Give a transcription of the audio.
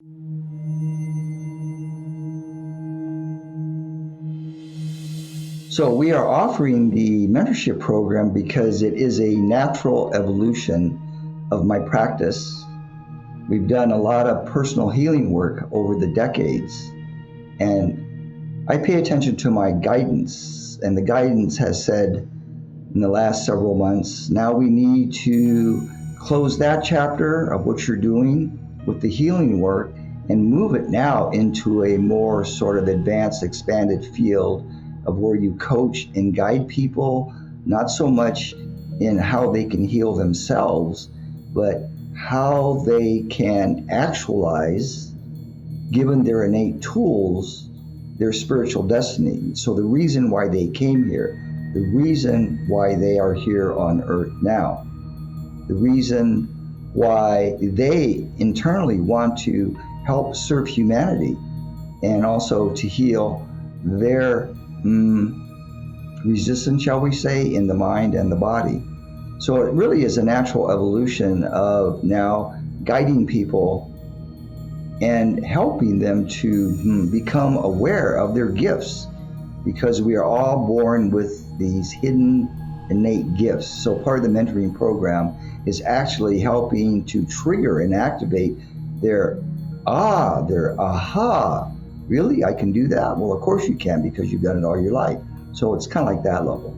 So we are offering the mentorship program because it is a natural evolution of my practice. We've done a lot of personal healing work over the decades, and I pay attention to my guidance, and the guidance has said in the last several months, now we need to close that chapter of what you're doing with the healing work and move it now into a more sort of advanced, expanded field of where you coach and guide people, not so much in how they can heal themselves, but how they can actualize, given their innate tools, their spiritual destiny. So the reason why they came here, the reason why they are here on earth now, the reason why they internally want to help serve humanity and also to heal their resistance, shall we say, in the mind and the body. So it really is a natural evolution of now guiding people and helping them to become aware of their gifts, because we are all born with these hidden innate gifts. So part of the mentoring program is actually helping to trigger and activate their aha, really, I can do that? Well, of course you can, because you've done it all your life. So it's kind of like that level.